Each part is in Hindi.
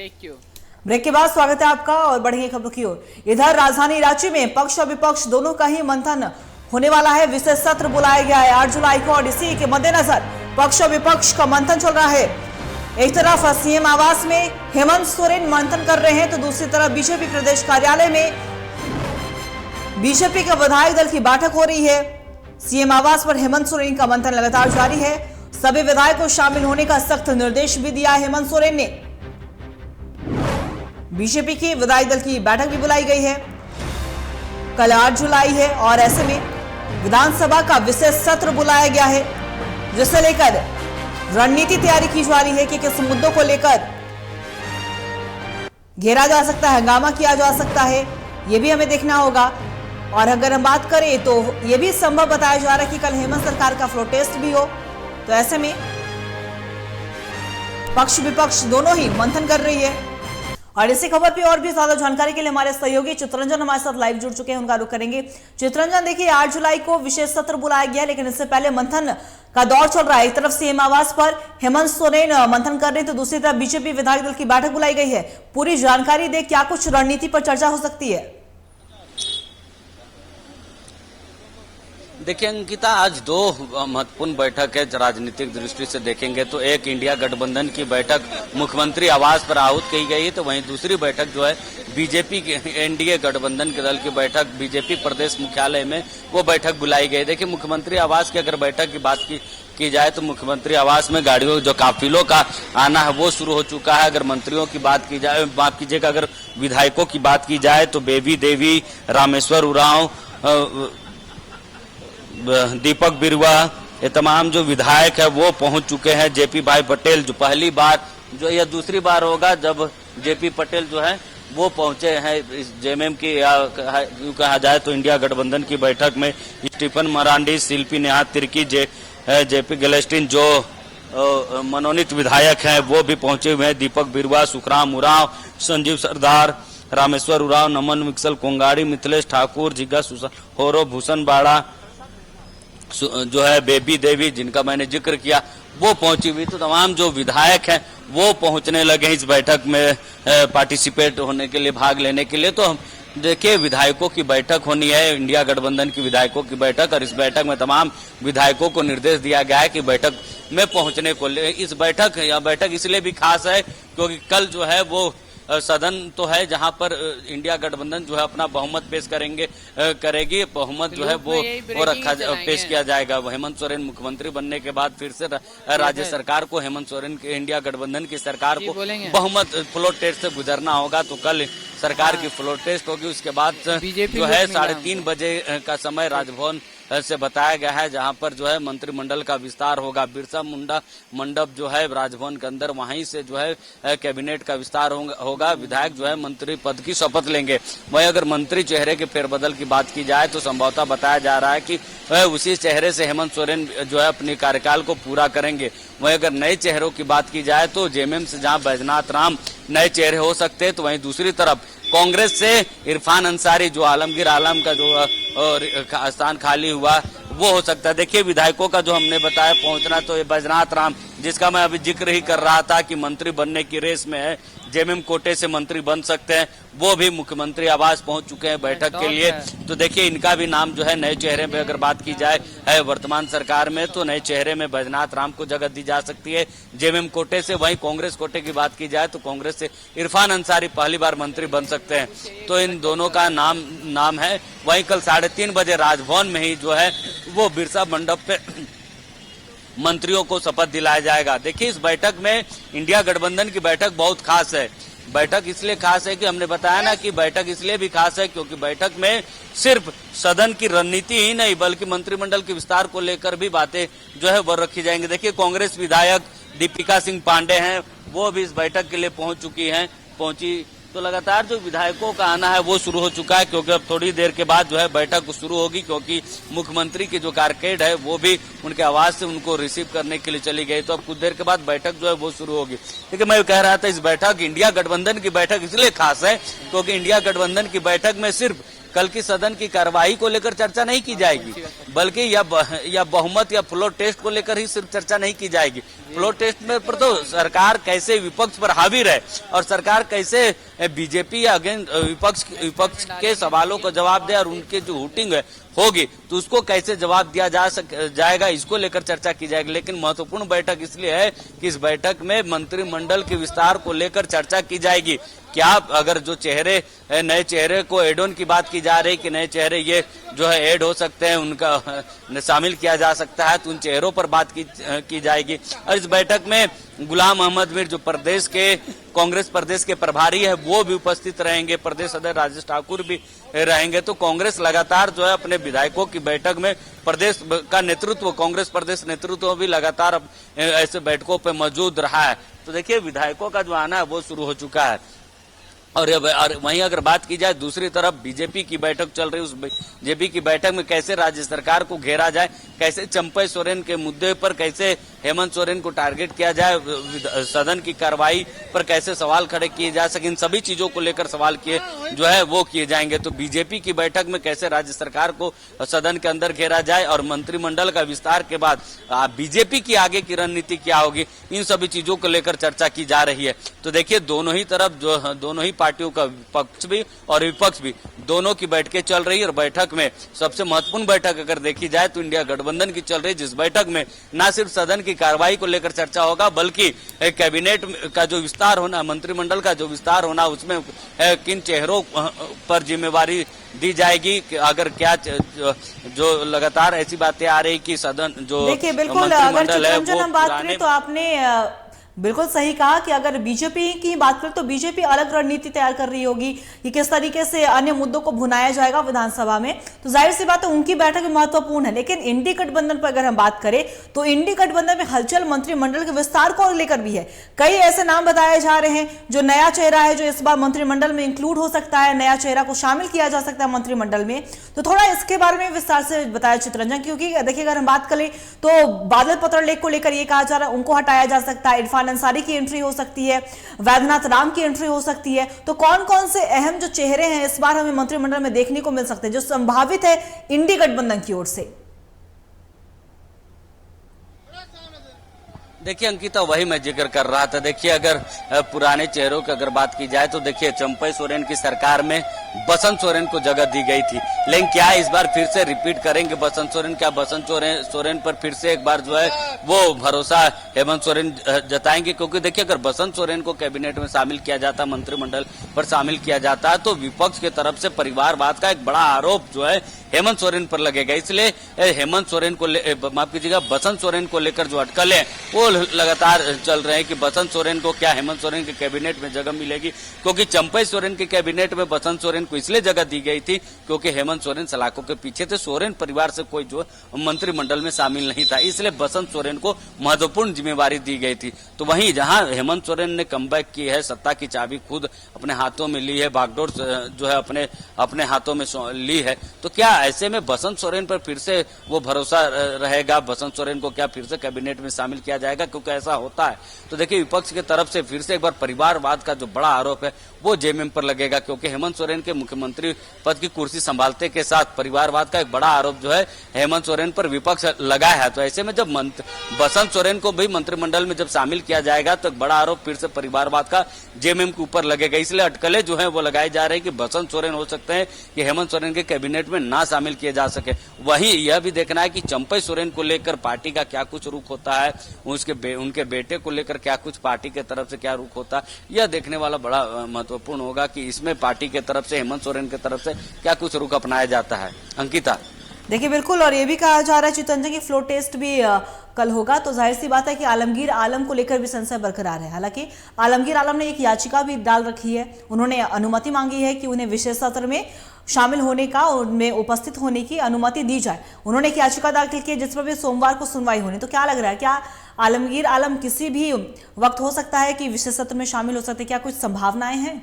Take you. ब्रेक के बाद स्वागत है आपका और बढ़ेंगे खबरों की ओर। इधर राजधानी रांची में पक्ष और विपक्ष दोनों का ही मंथन होने वाला है। विशेष सत्र बुलाया गया है 8 जुलाई को और इसी के मद्देनजर पक्ष और विपक्ष का मंथन चल रहा है। एक तरफ सीएम आवास में हेमंत सोरेन मंथन कर रहे हैं तो दूसरी तरफ बीजेपी प्रदेश कार्यालय में बीजेपी के विधायक दल की बैठक हो रही है। सीएम आवास पर हेमंत सोरेन का मंथन लगातार जारी है। सभी विधायकों को शामिल होने का सख्त निर्देश भी दिया है हेमंत सोरेन ने। बीजेपी की विधायक दल की बैठक भी बुलाई गई है। कल 8 जुलाई है और ऐसे में विधानसभा का विशेष सत्र बुलाया गया है जिसे लेकर रणनीति तैयारी की जा रही है कि किस मुद्दों को लेकर घेरा जा सकता है, हंगामा किया जा सकता है, यह भी हमें देखना होगा। और अगर हम बात करें तो यह भी संभव बताया जा रहा है कि कल हेमंत सरकार का फ्लोर टेस्ट भी हो। तो ऐसे में पक्ष विपक्ष दोनों ही मंथन कर रही है। और इसी खबर पे और भी ज्यादा जानकारी के लिए हमारे सहयोगी चित्रंजन हमारे साथ लाइव जुड़ चुके हैं, उनका रुख करेंगे। चित्रंजन, देखिए 8 जुलाई को विशेष सत्र बुलाया गया लेकिन इससे पहले मंथन का दौर चल रहा है। एक तरफ सीएम आवास पर हेमंत सोरेन मंथन कर रहे हैं तो दूसरी तरफ बीजेपी विधायक दल की बैठक बुलाई गई है। पूरी जानकारी दे, क्या कुछ रणनीति पर चर्चा हो सकती है? देखिए अंकिता, आज दो महत्वपूर्ण बैठक है। राजनीतिक दृष्टि से देखेंगे तो एक इंडिया गठबंधन की बैठक मुख्यमंत्री आवास पर आहूत की गई है, तो वहीं दूसरी बैठक जो है बीजेपी के एनडीए गठबंधन के दल की बैठक बीजेपी प्रदेश मुख्यालय में वो बैठक बुलाई गई। देखिए मुख्यमंत्री आवास की अगर बैठक की बात की जाए तो मुख्यमंत्री आवास में गाड़ियों जो काफिलों का आना है वो शुरू हो चुका है। अगर मंत्रियों की बात की जाए, माफ कीजिएगा, अगर विधायकों की बात की जाए तो बेबी देवी, रामेश्वर उरांव, दीपक बिरुआ, ये तमाम जो विधायक है वो पहुंच चुके हैं। जेपी भाई पटेल जो पहली बार जो यह दूसरी बार होगा जब जेपी पटेल जो है वो पहुंचे हैं इस जेएमएम की, यूं कहा जाए तो इंडिया गठबंधन की बैठक में। स्टीफन मरांडी, शिल्पी नेहा तिर्की, जेपी गलेस्टिन जो मनोनीत विधायक हैं वो भी पहुंचे हुए हैं। दीपक बिरुआ, सुखराम उरांव, संजीव सरदार, रामेश्वर उरांव, नमन मिक्सल कोंगाड़ी, मिथिलेश ठाकुर, जिग्गा होरो, भूषण बाड़ा जो है, बेबी देवी जिनका मैंने जिक्र किया वो पहुंची हुई। तो तमाम जो विधायक हैं वो पहुंचने लगे इस बैठक में पार्टिसिपेट होने के लिए, भाग लेने के लिए। तो हम देखिए विधायकों की बैठक होनी है, इंडिया गठबंधन की विधायकों की बैठक, और इस बैठक में तमाम विधायकों को निर्देश दिया गया है कि बैठक में पहुंचने को ले। इस बैठक इसलिए भी खास है क्योंकि कल जो है वो सदन तो है जहां पर इंडिया गठबंधन जो है अपना बहुमत पेश करेगी। बहुमत जो है वो पेश किया जाएगा। हेमंत सोरेन मुख्यमंत्री बनने के बाद फिर से राज्य सरकार को, हेमंत सोरेन की इंडिया गठबंधन की सरकार को बहुमत फ्लोर टेस्ट से गुजरना होगा। तो कल सरकार की फ्लोर टेस्ट होगी। उसके बाद जो है 3:30 बजे का समय राजभवन से बताया गया है जहां पर जो है मंत्रिमंडल का विस्तार होगा। बिरसा मुंडा मंडप जो है राजभवन के अंदर, वहीं से जो है कैबिनेट का विस्तार होगा। विधायक जो है मंत्री पद की शपथ लेंगे। वहीं अगर मंत्री चेहरे के फेरबदल की बात की जाए तो संभवतः बताया जा रहा है कि उसी चेहरे से हेमंत सोरेन जो है अपने कार्यकाल को पूरा करेंगे। वहीं अगर नए चेहरों की बात की जाए तो जेएमएम से जहां बैजनाथ राम नए चेहरे हो सकते हैं, तो वहीं दूसरी तरफ कांग्रेस से इरफान अंसारी जो आलमगीर आलम का जो स्थान खाली हुआ वो हो सकता है। देखिए विधायकों का जो हमने बताया पहुंचना, तो ये बैजनाथ राम जिसका मैं अभी जिक्र ही कर रहा था कि मंत्री बनने की रेस में है, जेएमएम कोटे से मंत्री बन सकते हैं, वो भी मुख्यमंत्री आवास पहुंच चुके हैं बैठक के लिए। तो देखिए इनका भी नाम जो है नए चेहरे में अगर बात की जाए है वर्तमान सरकार में, तो नए चेहरे में बैजनाथ राम को जगह दी जा सकती है जेएमएम कोटे से। वहीं कांग्रेस कोटे की बात की जाए तो कांग्रेस से इरफान अंसारी पहली बार मंत्री बन सकते हैं। तो इन दोनों का नाम है। वहीं कल 3:30 बजे राजभवन में ही जो है वो बिरसा मंडप पे मंत्रियों को शपथ दिलाया जाएगा। देखिए इस बैठक में इंडिया गठबंधन की बैठक बहुत खास है। बैठक इसलिए खास है कि हमने बताया ना कि बैठक इसलिए भी खास है क्योंकि बैठक में सिर्फ सदन की रणनीति ही नहीं बल्कि मंत्रिमंडल के विस्तार को लेकर भी बातें जो है वो रखी जाएंगी। देखिए कांग्रेस विधायक दीपिका सिंह पांडे हैं, वो भी इस बैठक के लिए पहुंची। तो लगातार जो विधायकों का आना है वो शुरू हो चुका है क्योंकि अब थोड़ी देर के बाद जो है बैठक शुरू होगी क्योंकि मुख्यमंत्री की जो कारकेड है वो भी उनके आवास से उनको रिसीव करने के लिए चली गई। तो अब कुछ देर के बाद बैठक जो है वो शुरू होगी। लेकिन मैं कह रहा था इस बैठक इंडिया गठबंधन की बैठक इसलिए खास है क्योंकि इंडिया गठबंधन की बैठक में सिर्फ कल की सदन की कार्यवाही को लेकर चर्चा नहीं की जाएगी बल्कि या बहुमत या फ्लोर टेस्ट को लेकर ही सिर्फ चर्चा नहीं की जाएगी। फ्लोर टेस्ट में पर तो सरकार कैसे विपक्ष पर हावी रहे और सरकार कैसे बीजेपी या अगेंस्ट विपक्ष के सवालों का जवाब दे और उनके जो हुटिंग है होगी तो उसको कैसे जवाब दिया जाएगा, इसको लेकर चर्चा की जाएगी। लेकिन महत्वपूर्ण बैठक इसलिए है कि इस बैठक में मंत्रिमंडल के विस्तार को लेकर चर्चा की जाएगी। क्या अगर जो चेहरे नए चेहरे को एड ऑन की बात की जा रही कि नए चेहरे ये जो है ऐड हो सकते हैं, उनका शामिल किया जा सकता है, तो उन चेहरों पर बात की जाएगी। और इस बैठक में गुलाम अहमद मीर जो प्रदेश के कांग्रेस प्रदेश के प्रभारी है वो भी उपस्थित रहेंगे, प्रदेश अध्यक्ष राजेश ठाकुर भी रहेंगे। तो कांग्रेस लगातार जो है अपने विधायकों की बैठक में प्रदेश का नेतृत्व, कांग्रेस प्रदेश नेतृत्व भी लगातार ऐसे बैठकों पे मौजूद रहा है। तो देखिए विधायकों का जो आना है वो शुरू हो चुका है। और वहीं अगर बात की जाए दूसरी तरफ बीजेपी की बैठक चल रही है, उस बीजेपी की बैठक में कैसे राज्य सरकार को घेरा जाए, कैसे चंपई सोरेन के मुद्दे पर कैसे हेमंत सोरेन को टारगेट किया जाए, सदन की कार्रवाई पर कैसे सवाल खड़े किए जा सके, इन सभी चीजों को लेकर सवाल किए जाएंगे। तो बीजेपी की बैठक में कैसे राज्य सरकार को सदन के अंदर घेरा जाए और मंत्रिमंडल का विस्तार के बाद बीजेपी की आगे की रणनीति क्या होगी, इन सभी चीजों को लेकर चर्चा की जा रही है। तो देखिए दोनों ही तरफ दोनों ही पार्टियों का पक्ष भी और विपक्ष भी दोनों की बैठकें चल रही है। और बैठक में सबसे महत्वपूर्ण बैठक अगर देखी जाए तो इंडिया गठबंधन की चल रही है, जिस बैठक में न सिर्फ सदन की कार्रवाई को लेकर चर्चा होगा बल्कि कैबिनेट का जो विस्तार होना, मंत्रिमंडल का जो विस्तार होना, उसमें किन चेहरों पर जिम्मेवारी दी जाएगी। अगर क्या जो लगातार ऐसी बातें आ रही कि सदन जो देखिए बिल्कुल अगर चित्रंजन हम बात करें तो आपने बिल्कुल सही कहा कि अगर बीजेपी की बात करें तो बीजेपी अलग रणनीति तैयार कर रही होगी कि किस तरीके से अन्य मुद्दों को भुनाया जाएगा विधानसभा में, तो जाहिर सी बात है उनकी बैठक भी महत्वपूर्ण है। लेकिन इंडी गठबंधन पर अगर हम बात करें तो इंडी गठबंधन में हलचल मंत्रिमंडल के विस्तार को लेकर भी है। कई ऐसे नाम बताए जा रहे हैं जो नया चेहरा है जो इस बार मंत्रिमंडल में इंक्लूड हो सकता है, नया चेहरा को शामिल किया जा सकता है मंत्रिमंडल में। तो थोड़ा इसके बारे में विस्तार से बताया चित्रंजन, क्योंकि देखिए अगर हम बात करें तो बादल पत्रलेख को लेकर यह कहा जा रहा है उनको हटाया जा सकता है, इरफान अंसारी की एंट्री हो सकती है, वैद्यनाथ राम की एंट्री हो सकती है। तो कौन कौन से अहम जो चेहरे हैं इस बार हमें मंत्रिमंडल में देखने को मिल सकते हैं जो संभावित है इंडी गठबंधन की ओर से? देखिए अंकिता, वही मैं जिक्र कर रहा था। देखिए अगर पुराने चेहरों की अगर बात की जाए तो देखिए चंपई सोरेन की सरकार में बसंत सोरेन को जगह दी गई थी, लेकिन क्या इस बार फिर से रिपीट करेंगे बसंत सोरेन? क्या बसंत सोरेन पर फिर से एक बार जो है वो भरोसा हेमंत सोरेन जताएंगे? क्योंकि देखिए अगर बसंत सोरेन को कैबिनेट में शामिल किया जाता, मंत्रिमंडल पर शामिल किया जाता, तो विपक्ष की तरफ से परिवारवाद का एक बड़ा आरोप जो है हेमंत सोरेन पर लगेगा। इसलिए हेमंत सोरेन को माफ कीजिएगा बसंत सोरेन को लेकर जो अटकलें वो लगातार चल रहे हैं कि बसंत सोरेन को क्या हेमंत सोरेन के कैबिनेट में जगह मिलेगी, क्योंकि चंपई सोरेन के कैबिनेट में बसंत सोरेन को इसलिए जगह दी गई थी क्योंकि हेमंत सोरेन सलाखों के पीछे थे, सोरेन परिवार से कोई जो मंत्रिमंडल में शामिल नहीं था, इसलिए बसंत सोरेन को महत्वपूर्ण जिम्मेवारी दी गई थी। तो वहीं जहां हेमंत सोरेन ने कमबैक की है, सत्ता की चाबी खुद अपने हाथों में ली है, बागडोर जो है अपने हाथों में ली है, तो क्या ऐसे में बसंत सोरेन पर फिर से वो भरोसा रहेगा? बसंत सोरेन को क्या फिर से कैबिनेट में शामिल किया जाएगा? क्योंकि ऐसा होता है तो देखिए विपक्ष की तरफ से फिर से एक बार परिवारवाद का जो बड़ा आरोप है वो जेएमएम पर लगेगा, क्योंकि हेमंत सोरेन के मुख्यमंत्री पद की कुर्सी संभालते के साथ परिवारवाद का एक बड़ा आरोप जो है हेमंत सोरेन पर विपक्ष लगाया है। तो ऐसे में जब बसंत सोरेन को भी मंत्रिमंडल में जब शामिल किया जाएगा तो एक बड़ा आरोप फिर से परिवारवाद का जेएमएम के ऊपर लगेगा। इसलिए अटकलें जो है वो लगाई जा रही है कि बसंत सोरेन हो सकते हैं कि हेमंत सोरेन के कैबिनेट में ना शामिल किए जा सके। वहीं यह भी देखना है कि चंपई सोरेन को लेकर पार्टी का क्या कुछ रुख होता है, उनके बेटे को लेकर क्या कुछ पार्टी के तरफ से क्या रुख होता है, यह देखने वाला बड़ा महत्वपूर्ण होगा कि इसमें पार्टी के तरफ से हेमंत सोरेन के तरफ से क्या कुछ रुख अपनाया जाता है। अंकिता, देखिए बिल्कुल, और ये भी कहा जा रहा है चितरंजन की फ्लोर टेस्ट भी कल होगा, तो जाहिर सी बात है कि आलमगीर आलम को लेकर भी संशय बरकरार है। हालांकि आलमगीर आलम ने एक याचिका भी डाल रखी है, उन्होंने अनुमति मांगी है कि उन्हें विशेष सत्र में शामिल होने का, उनमें उपस्थित होने की अनुमति दी जाए। उन्होंने एक याचिका दाखिल की जिस पर भी सोमवार को सुनवाई होनी। तो क्या लग रहा है, क्या आलमगीर आलम किसी भी वक्त हो सकता है कि विशेष सत्र में शामिल हो सकते? क्या कुछ संभावनाएं हैं?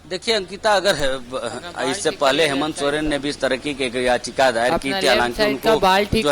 देखिए अंकिता, अगर इससे पहले हेमंत सोरेन ने भी इस तरह की एक याचिका दायर की थी, हालांकि उनको जो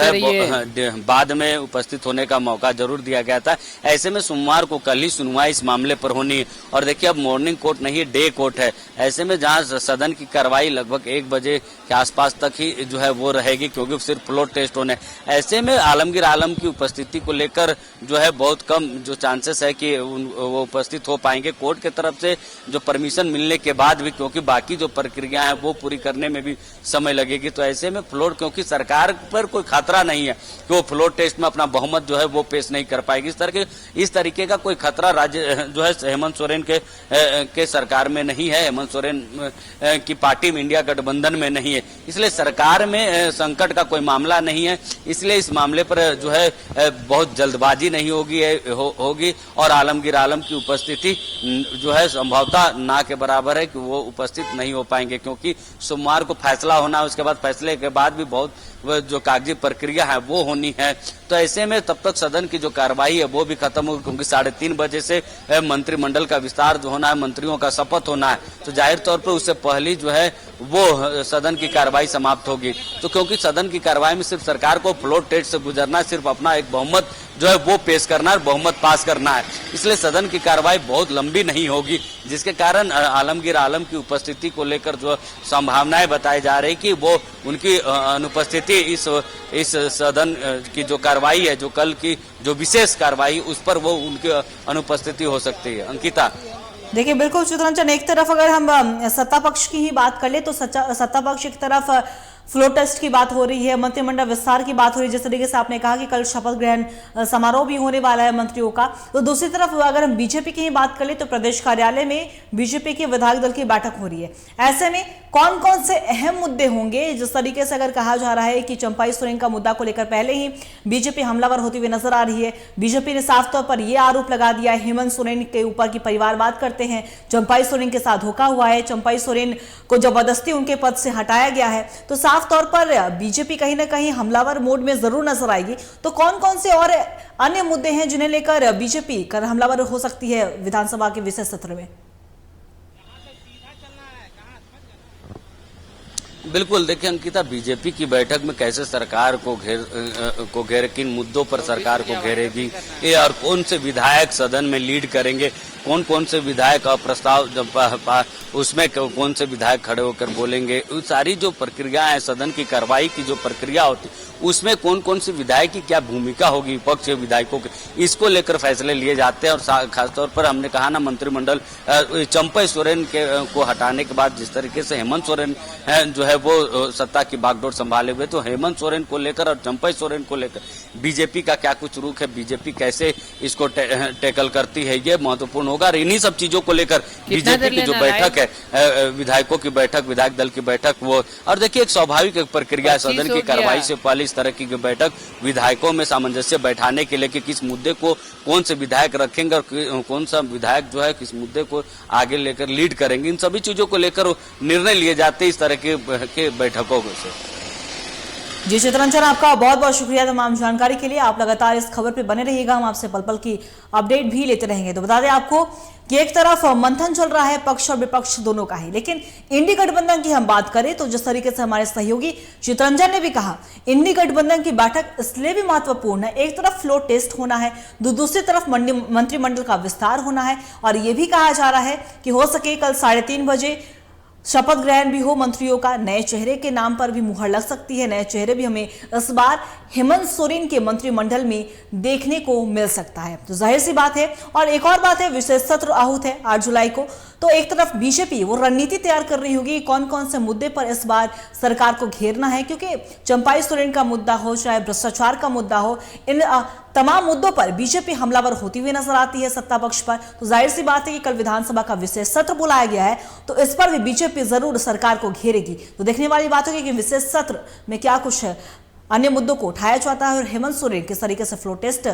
है बाद में उपस्थित होने का मौका जरूर दिया गया था। ऐसे में सोमवार को कल ही सुनवाई इस मामले पर होनी है और देखिए अब मॉर्निंग कोर्ट नहीं, डे कोर्ट है। ऐसे में जहां सदन की कार्रवाई लगभग 1 बजे के आसपास तक ही जो है वो रहेगी, क्योंकि सिर्फ फ्लोर टेस्ट होने। ऐसे में आलमगीर आलम की उपस्थिति को लेकर जो है बहुत कम जो चांसेस है कि वो उपस्थित हो पाएंगे। कोर्ट की तरफ से जो परमिशन मिलने के बाद भी, क्योंकि बाकी जो प्रक्रिया है वो पूरी करने में भी समय लगेगी, तो ऐसे में फ्लोर, क्योंकि सरकार पर कोई खतरा नहीं है कि वो फ्लोर टेस्ट में अपना बहुमत जो है वो पेश नहीं कर पाएगी। इस तरीके का कोई खतरा राज्य जो है हेमंत सोरेन के सरकार में नहीं है, हेमंत सोरेन की पार्टी में, इंडिया गठबंधन में नहीं है। इसलिए सरकार में संकट का कोई मामला नहीं है। इसलिए इस मामले पर जो है बहुत जल्दबाजी नहीं होगी और आलमगीर आलम की उपस्थिति जो है संभवतः ना के बराबर है कि वो उपस्थित नहीं हो पाएंगे, क्योंकि सोमवार को फैसला होना है। उसके बाद फैसले के बाद भी बहुत जो कागजी प्रक्रिया है वो होनी है। तो ऐसे में तब तक सदन की जो कार्रवाई है वो भी खत्म होगी, क्योंकि 3:30 बजे से मंत्रिमंडल का विस्तार जो होना है, मंत्रियों का शपथ होना है, तो जाहिर तौर पर उससे पहले जो है वो सदन की कार्रवाई समाप्त होगी। तो क्योंकि सदन की कार्रवाई में सिर्फ सरकार को फ्लोर टेस्ट से गुजरना है, सिर्फ अपना एक बहुमत जो है वो पेश करना है, बहुमत पास करना है, इसलिए सदन की कार्रवाई बहुत लंबी नहीं होगी, जिसके कारण आलमगीर आलम की उपस्थिति को लेकर जो संभावनाएं बताई जा रही कि वो उनकी अनुपस्थिति इस सदन की जो कार्रवाई है, जो कल की जो विशेष कार्रवाई, उस पर वो उनकी अनुपस्थिति हो सकती है। अंकिता, देखिए बिल्कुल चित्रंजन, एक तरफ अगर हम सत्ता पक्ष की ही बात कर ले तो सत्ता पक्ष एक तरफ फ्लोर टेस्ट की बात हो रही है, मंत्रिमंडल विस्तार की बात हो रही है, जिस तरीके से आपने कहा कि कल शपथ ग्रहण समारोह भी होने वाला है मंत्रियों का। तो दूसरी तरफ अगर हम बीजेपी की ही बात कर ले तो प्रदेश कार्यालय में बीजेपी के विधायक दल की बैठक हो रही है। ऐसे में कौन कौन से अहम मुद्दे होंगे? जिस तरीके से अगर कहा जा रहा है कि चंपाई सोरेन का मुद्दा को लेकर पहले ही बीजेपी हमलावर होती हुई नजर आ रही है। बीजेपी ने साफ तौर पर यह आरोप लगा दिया है हेमंत सोरेन के ऊपर की परिवारवाद करते हैं, चंपाई सोरेन के साथ धोखा हुआ है, चंपाई सोरेन को जबरदस्ती उनके पद से हटाया गया है। तो साफ तौर पर बीजेपी कहीं ना कहीं हमलावर मोड में जरूर नजर आएगी। तो कौन कौन से और अन्य मुद्दे हैं जिन्हें लेकर बीजेपी कर हमलावर हो सकती है विधानसभा के विशेष सत्र में? बिल्कुल, देखिए अंकिता, बीजेपी की बैठक में कैसे सरकार को घेर किन मुद्दों पर सरकार को घेरेगी ये, और कौन से विधायक सदन में लीड करेंगे, कौन कौन से विधायक प्रस्ताव उसमें कौन से विधायक खड़े होकर बोलेंगे, सारी जो प्रक्रिया है, सदन की कार्रवाई की जो प्रक्रिया होती उसमें कौन कौन से विधायक की क्या भूमिका होगी, विपक्ष के विधायकों की, इसको लेकर फैसले लिए जाते हैं। और खासतौर पर हमने कहा ना, मंत्रिमंडल चंपाई सोरेन को हटाने के बाद जिस तरीके से हेमंत सोरेन जो है वो सत्ता की बागडोर संभाले हुए, तो हेमंत सोरेन को लेकर और चंपाई सोरेन को लेकर बीजेपी का क्या कुछ रुख है, बीजेपी कैसे इसको टैकल करती है, ये महत्वपूर्ण होगा। और इन्हीं सब चीजों को लेकर बीजेपी की जो बैठक है, विधायकों की बैठक, विधायक दल की बैठक, वो, और देखिए एक स्वाभाविक प्रक्रिया है सदन की कार्रवाई से पहले इस तरह की बैठक विधायकों में सामंजस्य बैठाने के लिए कि किस मुद्दे को कौन से विधायक रखेंगे और कौन सा विधायक जो है किस मुद्दे को आगे लेकर लीड करेंगे, इन सभी चीजों को लेकर निर्णय लिए जाते हैं इस तरह के बैठकों से। जी चित्रंजन, आपका बहुत बहुत शुक्रिया तमाम जानकारी के लिए। आप लगातार इस खबर पे बने रहिएगा, हम आपसे पल पल की अपडेट भी लेते रहेंगे। तो बता दें आपको कि एक तरफ मंथन चल रहा है पक्ष और विपक्ष दोनों का ही, लेकिन इंडी गठबंधन की हम बात करें तो जिस तरीके से हमारे सहयोगी चित्रंजन ने भी कहा, इंडी गठबंधन की बैठक इसलिए भी महत्वपूर्ण है, एक तरफ फ्लोर टेस्ट होना है, दूसरी तरफ मंत्रिमंडल का विस्तार होना है, और यह भी कहा जा रहा है कि हो सके कल 3:30 बजे शपथ ग्रहण भी हो मंत्रियों का। नए चेहरे के नाम पर भी मुहर लग सकती है, नए चेहरे भी हमें इस बार हेमंत सोरेन के मंत्रिमंडल में देखने को मिल सकता है। तो जाहिर सी बात है। और एक और बात है, विशेष सत्र आहूत है 8 जुलाई को, तो एक तरफ बीजेपी वो रणनीति तैयार कर रही होगी कौन कौन से मुद्दे पर इस बार सरकार को घेरना है, क्योंकि चंपाई सोरेन का मुद्दा हो, चाहे भ्रष्टाचार का मुद्दा हो, इन तमाम मुद्दों पर बीजेपी हमलावर होती हुई नजर आती है सत्ता पक्ष पर। तो जाहिर सी बात है कि कल विधानसभा का विशेष सत्र बुलाया गया है, तो इस पर भी बीजेपी जरूर सरकार को घेरेगी। तो देखने वाली बात होगी कि विशेष सत्र में क्या कुछ अन्य मुद्दों को उठाया जाता है और हेमंत सोरेन किस तरीके से फ्लोर टेस्ट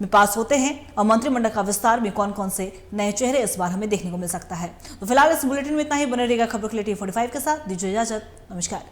में पास होते हैं, और मंत्रिमंडल का विस्तार में कौन कौन से नए चेहरे इस बार हमें देखने को मिल सकता है। तो फिलहाल इस बुलेटिन में इतना ही। बने रहेगा खबरों के लिए T45 के साथ। दीजिए इजाजत, नमस्कार।